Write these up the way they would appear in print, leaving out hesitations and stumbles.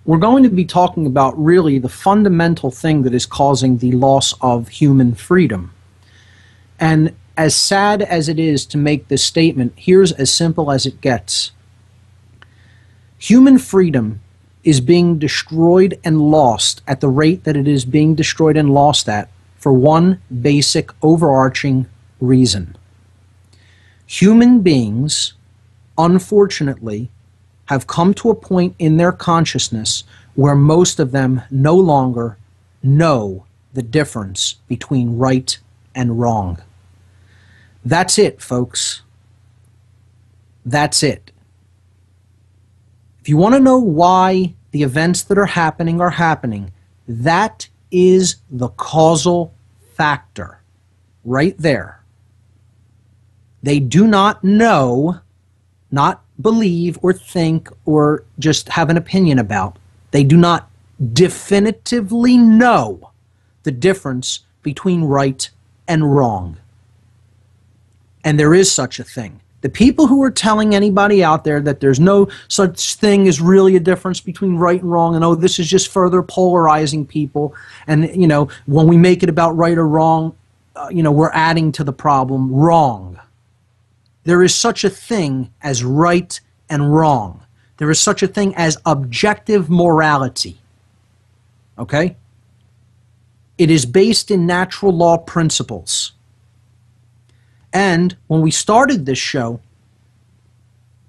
we're going to be talking about really the fundamental thing that is causing the loss of human freedom. And as sad as it is to make this statement, here's as simple as it gets. Human freedom is being destroyed and lost at the rate that it is being destroyed and lost at for one basic overarching reason. Human beings, unfortunately, have come to a point in their consciousness where most of them no longer know the difference between right and wrong. That's it, folks. That's it. If you want to know why the events that are happening, that is the causal factor right there. They do not know, not believe or think or just have an opinion about. They do not definitively know the difference between right and wrong. And there is such a thing. The people who are telling anybody out there that there's no such thing as really a difference between right and wrong, and oh, this is just further polarizing people, and you know, when we make it about right or wrong, we're adding to the problem. Wrong. There is such a thing as right and wrong. There is such a thing as objective morality. Okay? It is based in natural law principles. And when we started this show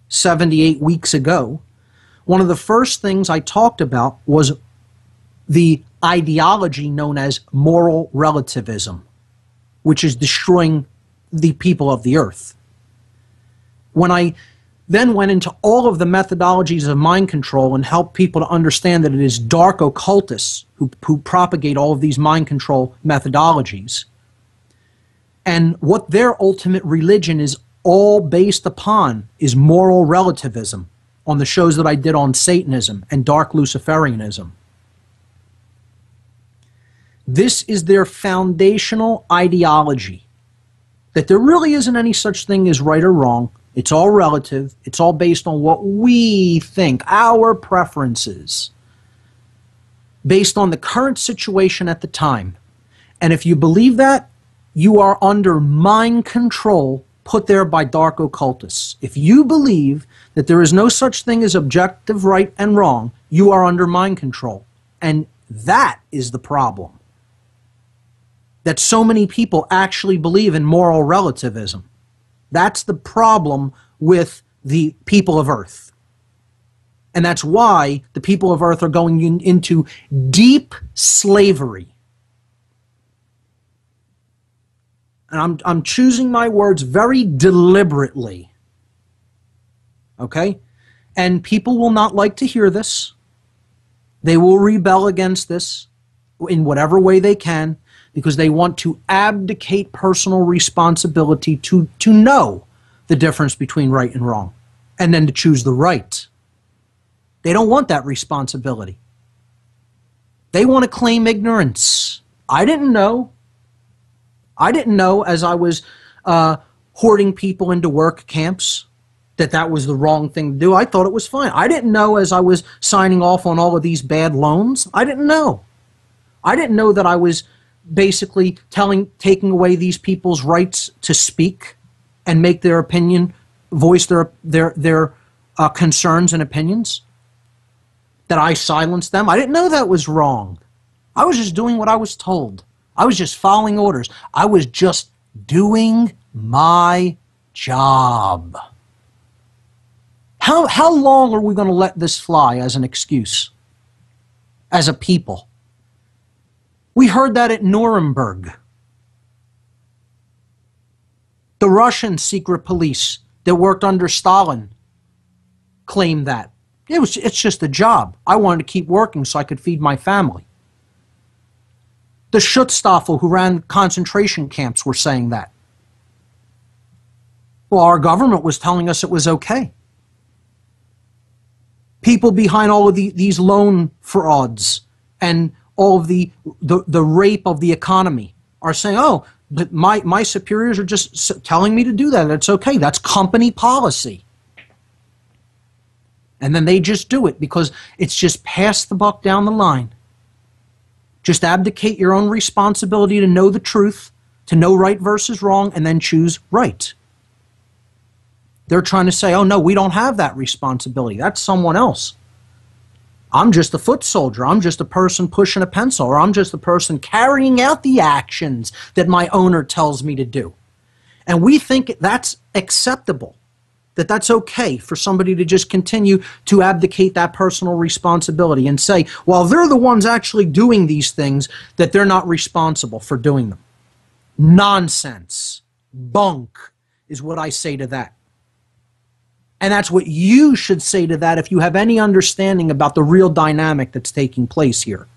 78 weeks ago, one of the first things I talked about was the ideology known as moral relativism, which is destroying the people of the earth. When I then went into all of the methodologies of mind control and helped people to understand that it is dark occultists who propagate all of these mind control methodologies, and what their ultimate religion is all based upon is moral relativism, on the shows that I did on Satanism and dark Luciferianism. This is their foundational ideology, that there really isn't any such thing as right or wrong. It's all relative. It's all based on what we think, our preferences, based on the current situation at the time. And if you believe that, you are under mind control put there by dark occultists. If you believe that there is no such thing as objective right and wrong, you are under mind control. And that is the problem. That so many people actually believe in moral relativism. That's the problem with the people of Earth. And that's why the people of Earth are going into deep slavery. And I'm choosing my words very deliberately. Okay? And people will not like to hear this. They will rebel against this in whatever way they can, because they want to abdicate personal responsibility to know the difference between right and wrong, and then to choose the right. They don't want that responsibility. They want to claim ignorance. I didn't know. I didn't know as I was hoarding people into work camps that was the wrong thing to do. I thought it was fine. I didn't know as I was signing off on all of these bad loans. I didn't know. I didn't know that I was basically taking away these people's rights to speak and make their opinion, voice their concerns and opinions, that I silenced them. I didn't know that was wrong. I was just doing what I was told. I was just following orders. I was just doing my job. How long are we going to let this fly as an excuse, as a people? We heard that at Nuremberg. The Russian secret police that worked under Stalin claimed that. It's just a job. I wanted to keep working so I could feed my family. The Schutzstaffel who ran concentration camps were saying that. Well, our government was telling us it was okay. People behind all of these loan frauds and all of the rape of the economy are saying, oh, but my superiors are just telling me to do that. That's okay. That's company policy. And then they just do it because it's just pass the buck down the line. Just abdicate your own responsibility to know the truth, to know right versus wrong, and then choose right. They're trying to say, oh no, we don't have that responsibility. That's someone else. I'm just a foot soldier. I'm just a person pushing a pencil, or I'm just a person carrying out the actions that my owner tells me to do. And we think that's acceptable, that that's okay for somebody to just continue to abdicate that personal responsibility and say, well, they're the ones actually doing these things, that they're not responsible for doing them. Nonsense. Bunk is what I say to that. And that's what you should say to that if you have any understanding about the real dynamic that's taking place here.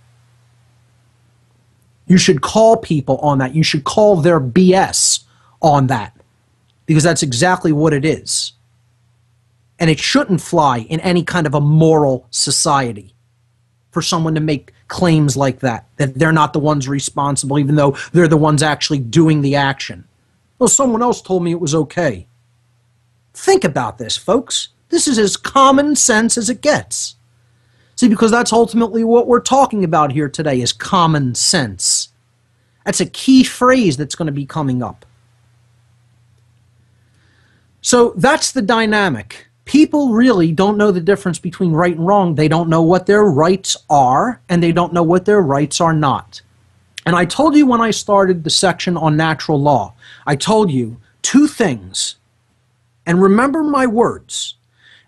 You should call people on that. You should call their BS on that, because that's exactly what it is. And it shouldn't fly in any kind of a moral society for someone to make claims like that they're not the ones responsible, even though they're the ones actually doing the action. Well, someone else told me it was okay. Think about this, folks. This is as common sense as it gets. See, because that's ultimately what we're talking about here today, is common sense. That's a key phrase that's going to be coming up. So that's the dynamic. People really don't know the difference between right and wrong. They don't know what their rights are, and they don't know what their rights are not. And I told you when I started the section on natural law, I told you two things. And remember my words.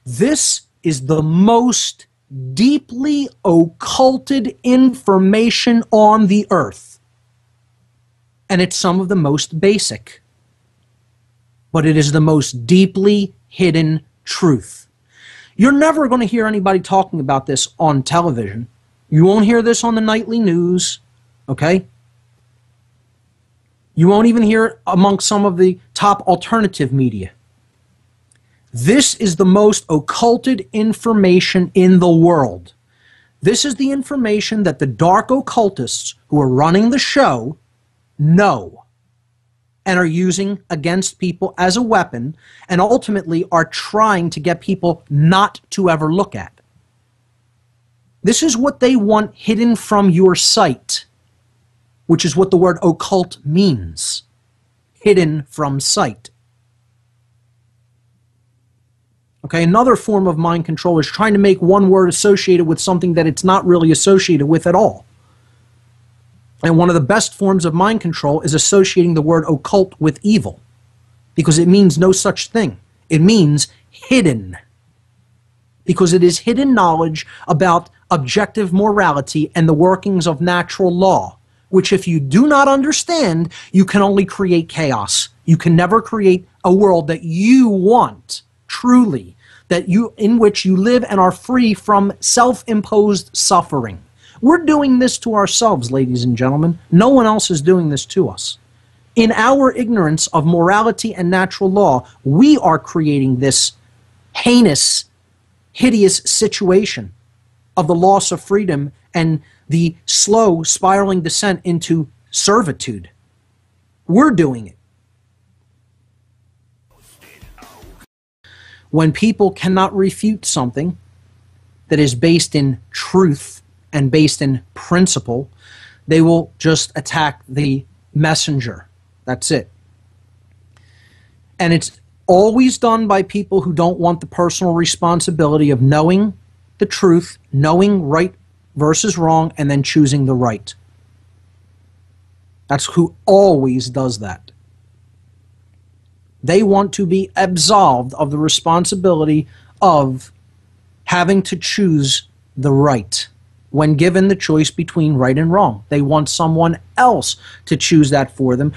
This is the most deeply occulted information on the earth. And it's some of the most basic. But it is the most deeply hidden truth. You're never going to hear anybody talking about this on television. You won't hear this on the nightly news, okay? You won't even hear it amongst some of the top alternative media. This is the most occulted information in the world. This is the information that the dark occultists who are running the show know and are using against people as a weapon, and ultimately are trying to get people not to ever look at. This is what they want hidden from your sight, which is what the word occult means. Hidden from sight. Okay, another form of mind control is trying to make one word associated with something that it's not really associated with at all. And one of the best forms of mind control is associating the word occult with evil, because it means no such thing. It means hidden, because it is hidden knowledge about objective morality and the workings of natural law, which if you do not understand, you can only create chaos. You can never create a world that you want, truly, in which you live and are free from self-imposed suffering. We're doing this to ourselves, ladies and gentlemen. No one else is doing this to us. In our ignorance of morality and natural law, we are creating this heinous, hideous situation of the loss of freedom and the slow spiraling descent into servitude. We're doing it. When people cannot refute something that is based in truth and based in principle, they will just attack the messenger. That's it. And it's always done by people who don't want the personal responsibility of knowing the truth, knowing right versus wrong, and then choosing the right. That's who always does that. They want to be absolved of the responsibility of having to choose the right when given the choice between right and wrong. They want someone else to choose that for them,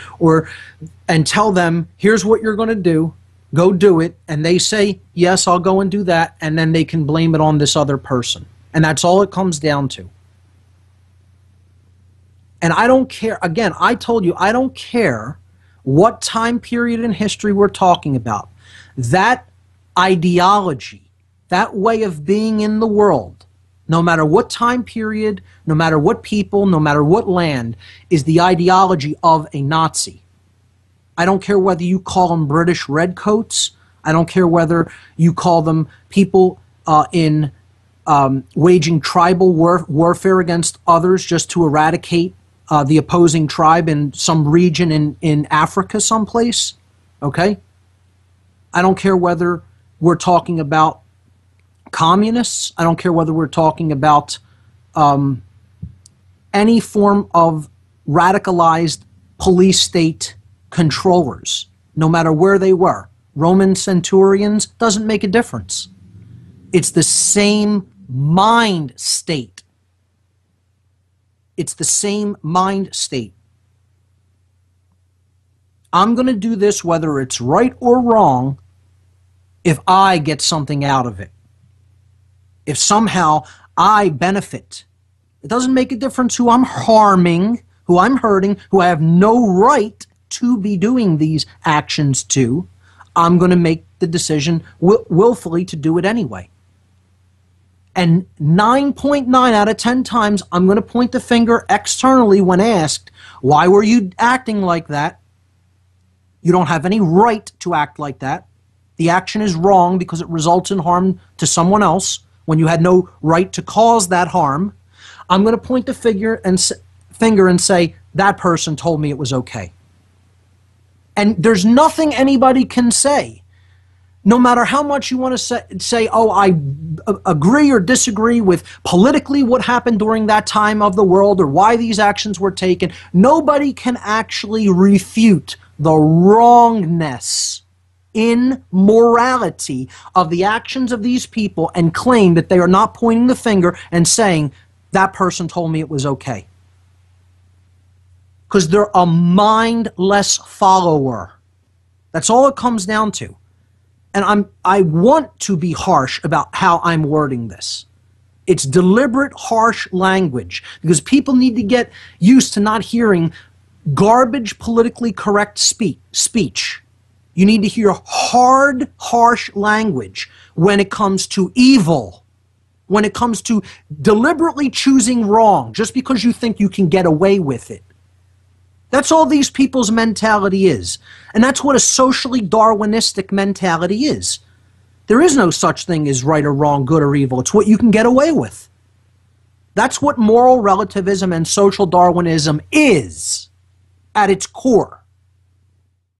and tell them, here's what you're going to do, go do it, and they say, yes, I'll go and do that, and then they can blame it on this other person. And that's all it comes down to. And I don't care, again, I told you, I don't care what time period in history we're talking about. That ideology, that way of being in the world, no matter what time period, no matter what people, no matter what land, is the ideology of a Nazi. I don't care whether you call them British redcoats. I don't care whether you call them people in waging tribal warfare against others just to eradicate the opposing tribe in some region in Africa someplace. Okay? I don't care whether we're talking about communists. I don't care whether we're talking about any form of radicalized police state controllers, no matter where they were. Roman centurions, doesn't make a difference. It's the same mind state. It's the same mind state. I'm going to do this whether it's right or wrong if I get something out of it. If somehow I benefit. It doesn't make a difference who I'm harming, who I'm hurting, who I have no right to be doing these actions to. I'm going to make the decision willfully to do it anyway. And 9.9 out of 10 times, I'm going to point the finger externally when asked, why were you acting like that? You don't have any right to act like that. The action is wrong because it results in harm to someone else when you had no right to cause that harm. I'm going to point the finger and say, that person told me it was okay. And there's nothing anybody can say. No matter how much you want to say, oh, I agree or disagree with politically what happened during that time of the world or why these actions were taken, nobody can actually refute the wrongness in morality of the actions of these people and claim that they are not pointing the finger and saying, that person told me it was okay. Because they're a mindless follower. That's all it comes down to. And I want to be harsh about how I'm wording this. It's deliberate, harsh language because people need to get used to not hearing garbage, politically correct speech. You need to hear hard, harsh language when it comes to evil, when it comes to deliberately choosing wrong just because you think you can get away with it. That's all these people's mentality is. And that's what a socially Darwinistic mentality is. There is no such thing as right or wrong, good or evil. It's what you can get away with. That's what moral relativism and social Darwinism is at its core.